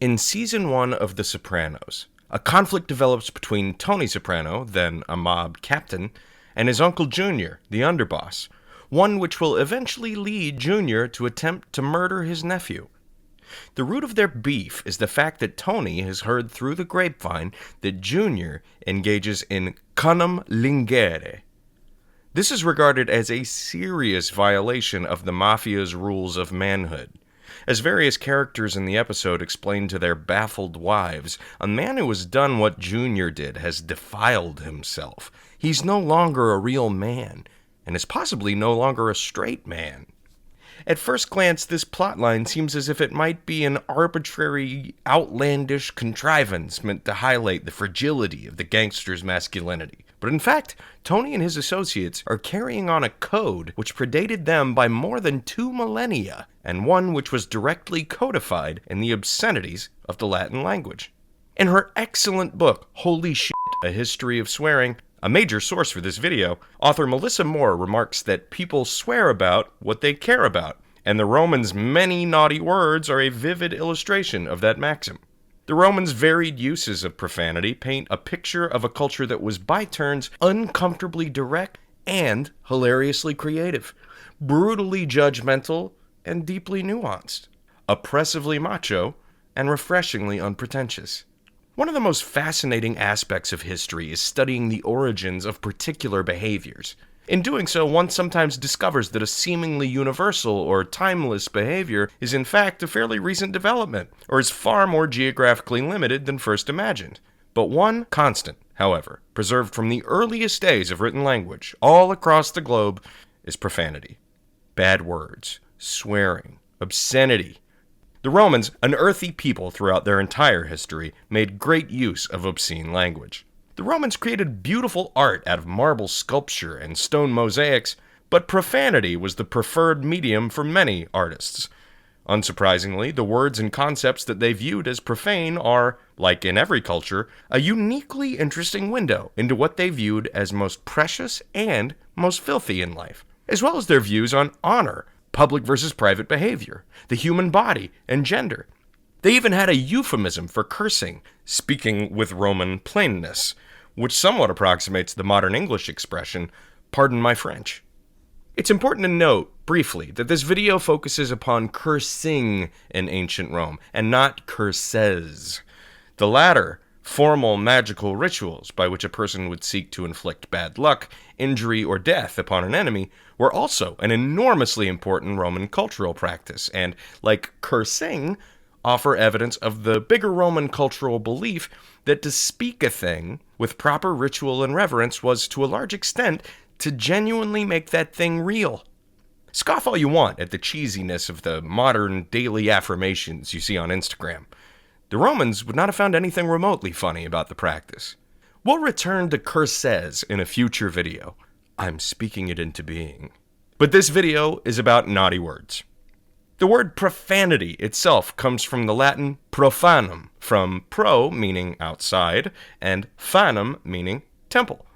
In Season 1 of The Sopranos, a conflict develops between Tony Soprano, then a mob captain, and his uncle Junior, the underboss, one which will eventually lead Junior to attempt to murder his nephew. The root of their beef is the fact that Tony has heard through the grapevine that Junior engages in conum lingere. This is regarded as a serious violation of the mafia's rules of manhood. As various characters in the episode explain to their baffled wives, a man who has done what Junior did has defiled himself. He's no longer a real man, and is possibly no longer a straight man. At first glance, this plotline seems as if it might be an arbitrary, outlandish contrivance meant to highlight the fragility of the gangster's masculinity. But in fact, Tony and his associates are carrying on a code which predated them by more than 2 millennia, and one which was directly codified in the obscenities of the Latin language. In her excellent book, Holy Shit, A History of Swearing, a major source for this video, author Melissa Moore remarks that people swear about what they care about, and the Romans' many naughty words are a vivid illustration of that maxim. The Romans' varied uses of profanity paint a picture of a culture that was by turns uncomfortably direct and hilariously creative, brutally judgmental and deeply nuanced, oppressively macho and refreshingly unpretentious. One of the most fascinating aspects of history is studying the origins of particular behaviors. In doing so, one sometimes discovers that a seemingly universal or timeless behavior is in fact a fairly recent development, or is far more geographically limited than first imagined. But one constant, however, preserved from the earliest days of written language, all across the globe, is profanity. Bad words, swearing, obscenity. The Romans, an earthy people throughout their entire history, made great use of obscene language. The Romans created beautiful art out of marble sculpture and stone mosaics, but profanity was the preferred medium for many artists. Unsurprisingly, the words and concepts that they viewed as profane are, like in every culture, a uniquely interesting window into what they viewed as most precious and most filthy in life, as well as their views on honor, public versus private behavior, the human body, and gender. They even had a euphemism for cursing, speaking with Roman plainness, which somewhat approximates the modern English expression, pardon my French. It's important to note, briefly, that this video focuses upon cursing in ancient Rome, and not curses. The latter, formal magical rituals by which a person would seek to inflict bad luck, injury, or death upon an enemy, were also an enormously important Roman cultural practice, and, like cursing, offer evidence of the bigger Roman cultural belief that to speak a thing with proper ritual and reverence was, to a large extent, to genuinely make that thing real. Scoff all you want at the cheesiness of the modern daily affirmations you see on Instagram. The Romans would not have found anything remotely funny about the practice. We'll return to curses in a future video. I'm speaking it into being. But this video is about naughty words. The word profanity itself comes from the Latin profanum, from pro meaning outside, and fanum meaning temple.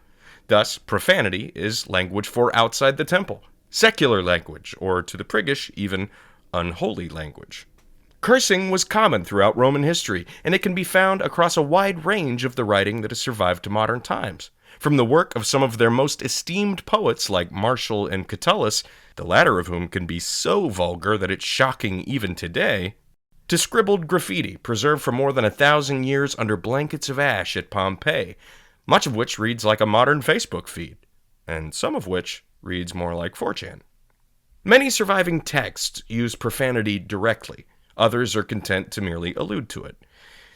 Thus, profanity is language for outside the temple, secular language, or to the priggish, even unholy language. Cursing was common throughout Roman history, and it can be found across a wide range of the writing that has survived to modern times. From the work of some of their most esteemed poets like Martial and Catullus, the latter of whom can be so vulgar that it's shocking even today, to scribbled graffiti preserved for more than 1,000 years under blankets of ash at Pompeii, much of which reads like a modern Facebook feed, and some of which reads more like 4chan. Many surviving texts use profanity directly. Others are content to merely allude to it.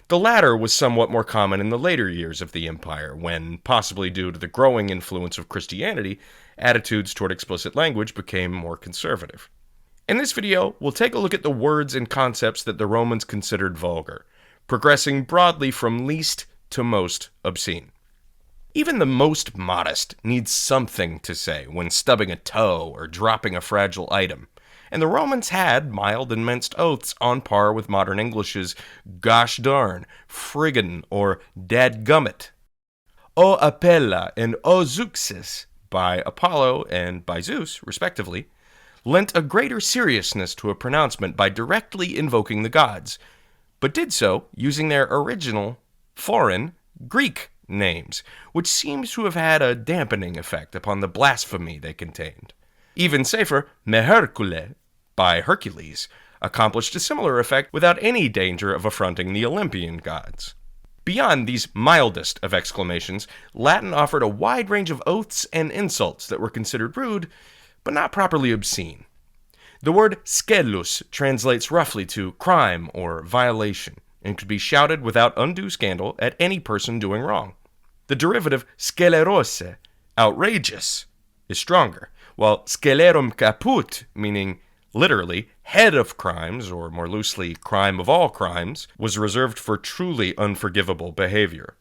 The latter was somewhat more common in the later years of the empire, when, possibly due to the growing influence of Christianity, attitudes toward explicit language became more conservative. In this video, we'll take a look at the words and concepts that the Romans considered vulgar, progressing broadly from least to most obscene. Even the most modest needs something to say when stubbing a toe or dropping a fragile item, and the Romans had mild and minced oaths on par with modern English's gosh darn, friggin', or dadgummit. O appella and O zeuxis, by Apollo and by Zeus, respectively, lent a greater seriousness to a pronouncement by directly invoking the gods. but did so using their original, foreign, Greek names, which seems to have had a dampening effect upon the blasphemy they contained. Even safer, Mehercule, by Hercules, accomplished a similar effect without any danger of affronting the Olympian gods. Beyond these mildest of exclamations, Latin offered a wide range of oaths and insults that were considered rude, but not properly obscene. The word scellus translates roughly to crime or violation, and could be shouted without undue scandal at any person doing wrong. The derivative scelerose, outrageous, is stronger, while scelerum caput, meaning literally head of crimes, or more loosely, crime of all crimes, was reserved for truly unforgivable behavior.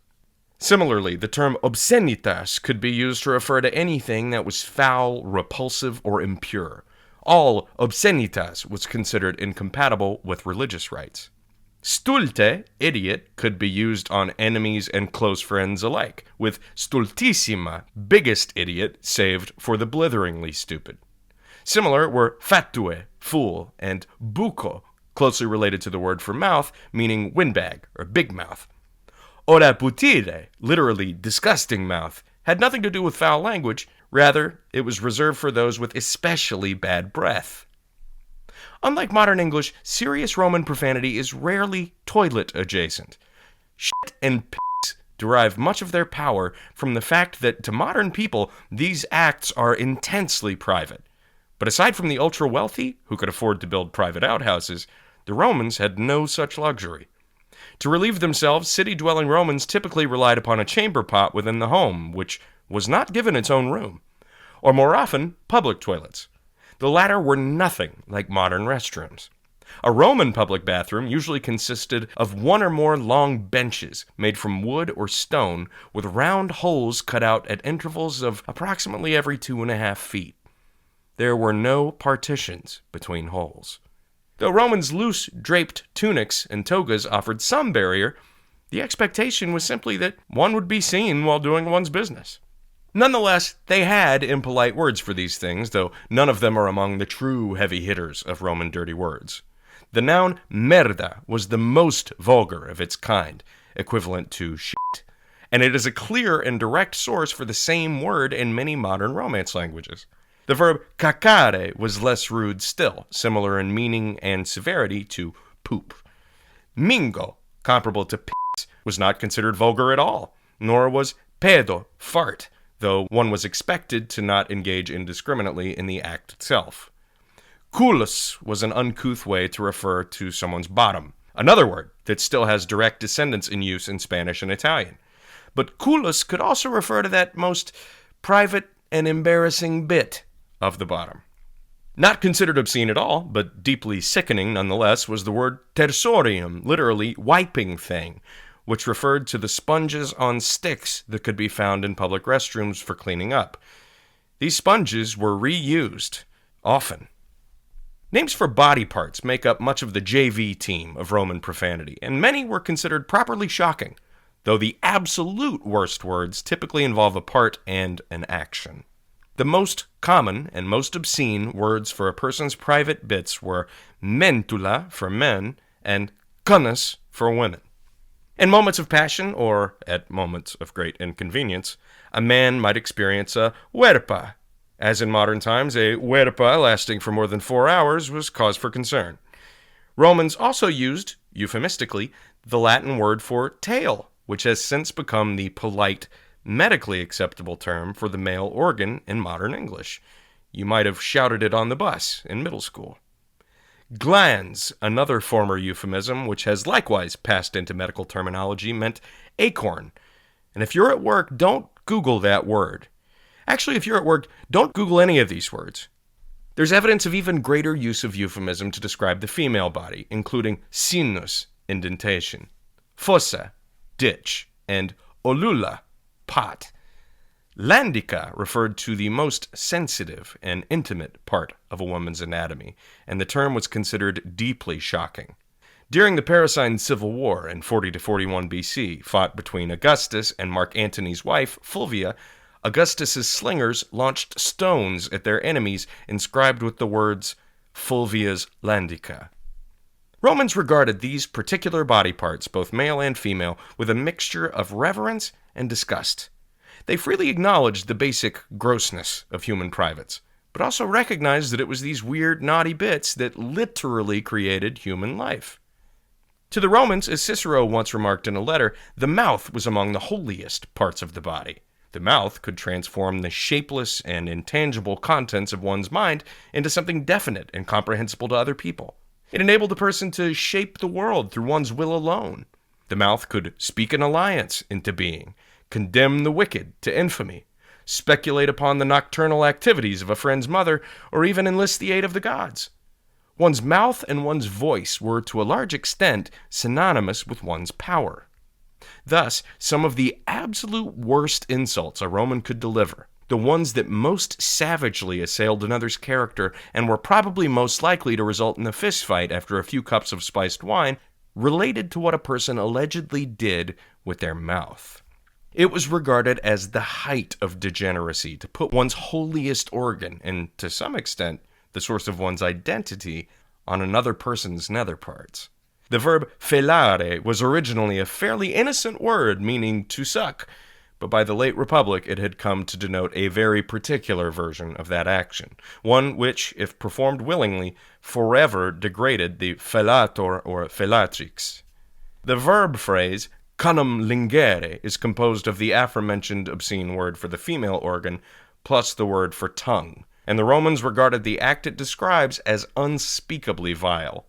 Similarly, the term obscenitas could be used to refer to anything that was foul, repulsive, or impure. All obscenitas was considered incompatible with religious rites. Stulte, idiot, could be used on enemies and close friends alike, with stultissima, biggest idiot, saved for the blitheringly stupid. Similar were fatue, fool, and buco, closely related to the word for mouth, meaning windbag or big mouth. Ora putire, literally disgusting mouth, had nothing to do with foul language. Rather, it was reserved for those with especially bad breath. Unlike modern English, serious Roman profanity is rarely toilet adjacent. Shit and piss derive much of their power from the fact that to modern people, these acts are intensely private. But aside from the ultra-wealthy, who could afford to build private outhouses, the Romans had no such luxury. To relieve themselves, city-dwelling Romans typically relied upon a chamber pot within the home, which was not given its own room, or more often, public toilets. The latter were nothing like modern restrooms. A Roman public bathroom usually consisted of one or more long benches made from wood or stone with round holes cut out at intervals of approximately every 2.5 feet. There were no partitions between holes. Though Romans' loose, draped tunics and togas offered some barrier, the expectation was simply that one would be seen while doing one's business. Nonetheless, they had impolite words for these things, though none of them are among the true heavy hitters of Roman dirty words. The noun merda was the most vulgar of its kind, equivalent to shit, and it is a clear and direct source for the same word in many modern Romance languages. The verb cacare was less rude still, similar in meaning and severity to poop. Mingo, comparable to piss, was not considered vulgar at all, nor was pedo, fart, though one was expected to not engage indiscriminately in the act itself. Culus was an uncouth way to refer to someone's bottom, another word that still has direct descendants in use in Spanish and Italian. But culus could also refer to that most private and embarrassing bit of the bottom. Not considered obscene at all, but deeply sickening nonetheless, was the word tersorium, literally wiping thing, which referred to the sponges on sticks that could be found in public restrooms for cleaning up. These sponges were reused, often. Names for body parts make up much of the JV team of Roman profanity, and many were considered properly shocking, though the absolute worst words typically involve a part and an action. The most common and most obscene words for a person's private bits were mentula for men and cunnus for women. In moments of passion, or at moments of great inconvenience, a man might experience a huerpa. As in modern times, a huerpa lasting for more than 4 hours was cause for concern. Romans also used, euphemistically, the Latin word for tail, which has since become the polite, medically acceptable term for the male organ in modern English. You might have shouted it on the bus in middle school. Glans, another former euphemism which has likewise passed into medical terminology, meant acorn. And if you're at work, don't Google that word. Actually, if you're at work, don't Google any of these words. There's evidence of even greater use of euphemism to describe the female body, including sinus, indentation, fossa, ditch, and olula, pot. Landica referred to the most sensitive and intimate part of a woman's anatomy, and the term was considered deeply shocking. During the Parasine Civil War in 40 to 41 BC, fought between Augustus and Mark Antony's wife, Fulvia, Augustus's slingers launched stones at their enemies inscribed with the words Fulvia's Landica. Romans regarded these particular body parts, both male and female, with a mixture of reverence and disgust. They freely acknowledged the basic grossness of human privates, but also recognized that it was these weird, naughty bits that literally created human life. To the Romans, as Cicero once remarked in a letter, the mouth was among the holiest parts of the body. The mouth could transform the shapeless and intangible contents of one's mind into something definite and comprehensible to other people. It enabled a person to shape the world through one's will alone. The mouth could speak an alliance into being, condemn the wicked to infamy, speculate upon the nocturnal activities of a friend's mother, or even enlist the aid of the gods. One's mouth and one's voice were, to a large extent, synonymous with one's power. Thus, some of the absolute worst insults a Roman could deliver, the ones that most savagely assailed another's character and were probably most likely to result in a fistfight after a few cups of spiced wine, related to what a person allegedly did with their mouth. It was regarded as the height of degeneracy to put one's holiest organ, and to some extent, the source of one's identity, on another person's nether parts. The verb felare was originally a fairly innocent word meaning to suck, but by the late Republic it had come to denote a very particular version of that action, one which, if performed willingly, forever degraded the fellator or fellatrix. The verb phrase canum lingere is composed of the aforementioned obscene word for the female organ plus the word for tongue, and the Romans regarded the act it describes as unspeakably vile.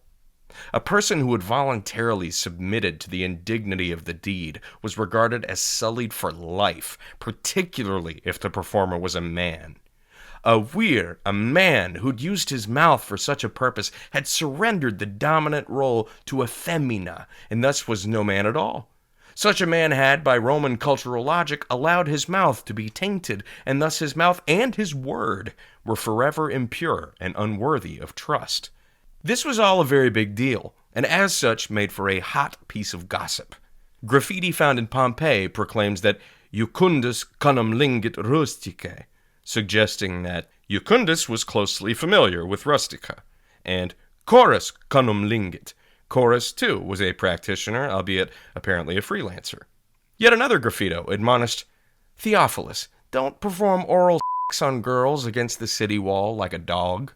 A person who had voluntarily submitted to the indignity of the deed was regarded as sullied for life, particularly if the performer was a man. A vir, a man who'd used his mouth for such a purpose, had surrendered the dominant role to a femina, and thus was no man at all. Such a man had, by Roman cultural logic, allowed his mouth to be tainted, and thus his mouth and his word were forever impure and unworthy of trust. This was all a very big deal, and as such made for a hot piece of gossip. Graffiti found in Pompeii proclaims that Jucundus canum lingit rusticae, suggesting that Jucundus was closely familiar with rustica, and Chorus canum lingit. Chorus, too, was a practitioner, albeit apparently a freelancer. Yet another graffito admonished, Theophilus, don't perform oral sex on girls against the city wall like a dog.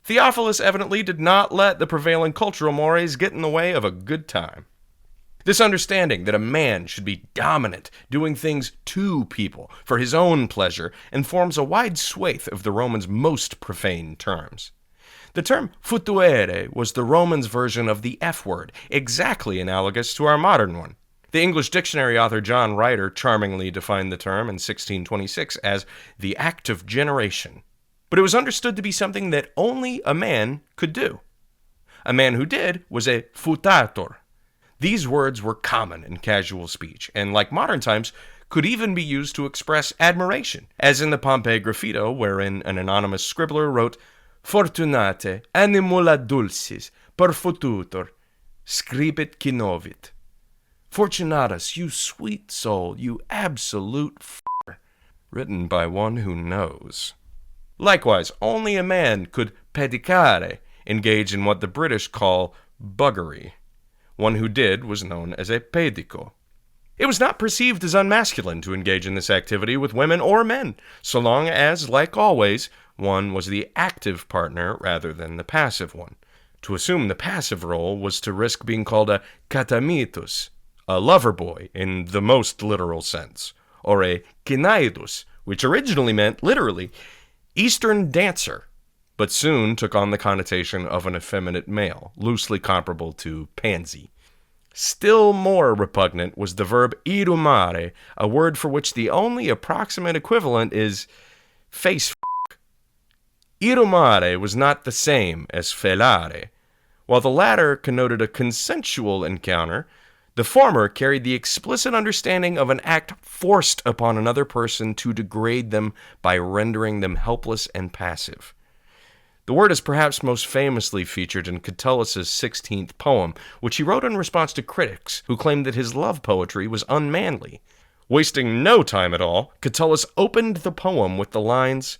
Theophilus evidently did not let the prevailing cultural mores get in the way of a good time. This understanding that a man should be dominant, doing things to people for his own pleasure, informs a wide swathe of the Romans' most profane terms. The term futuere was the Romans' version of the F word, exactly analogous to our modern one. The English dictionary author John Ryder charmingly defined the term in 1626 as the act of generation. But it was understood to be something that only a man could do. A man who did was a futator. These words were common in casual speech, and like modern times, could even be used to express admiration, as in the Pompeii graffito, wherein an anonymous scribbler wrote, Fortunate animula dulcis, per fututor, scribit qui novit. Fortunatus, you sweet soul, you absolute written by one who knows. Likewise, only a man could pedicare, engage in what the British call buggery. One who did was known as a pedico. It was not perceived as unmasculine to engage in this activity with women or men, so long as, like always, one was the active partner rather than the passive one. To assume the passive role was to risk being called a katamitus, a lover boy in the most literal sense, or a kinaidus, which originally meant, literally, Eastern dancer, but soon took on the connotation of an effeminate male, loosely comparable to pansy. Still more repugnant was the verb irumare, a word for which the only approximate equivalent is face f***. Irumare was not the same as felare. While the latter connoted a consensual encounter, the former carried the explicit understanding of an act forced upon another person to degrade them by rendering them helpless and passive. The word is perhaps most famously featured in Catullus's 16th poem, which he wrote in response to critics who claimed that his love poetry was unmanly. Wasting no time at all, Catullus opened the poem with the lines,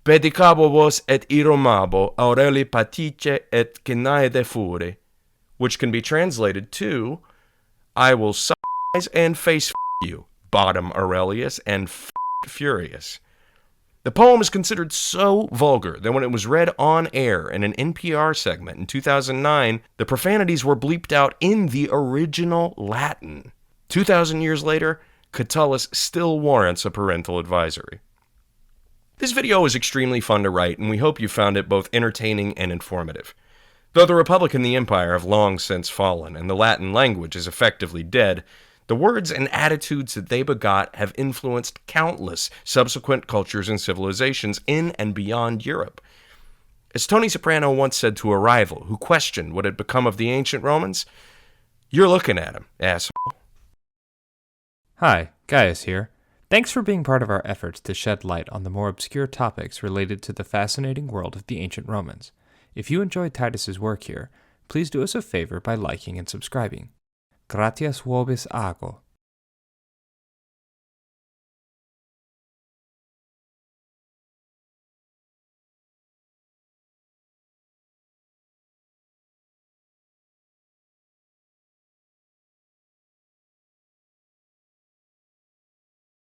Pedicabo vos et iromabo aureli patice et cinaede fure. which can be translated to, I will suck eyes and face you, bottom Aurelius and furious. The poem is considered so vulgar that when it was read on air in an NPR segment in 2009, the profanities were bleeped out in the original Latin. 2,000 years later, Catullus still warrants a parental advisory. This video is extremely fun to write, and we hope you found it both entertaining and informative. Though the Republic and the Empire have long since fallen, and the Latin language is effectively dead, the words and attitudes that they begot have influenced countless subsequent cultures and civilizations in and beyond Europe. As Tony Soprano once said to a rival who questioned what had become of the ancient Romans, "You're looking at him, asshole." Hi, Gaius here. Thanks for being part of our efforts to shed light on the more obscure topics related to the fascinating world of the ancient Romans. If you enjoyed Titus's work here, please do us a favor by liking and subscribing. Gratias vobis ago.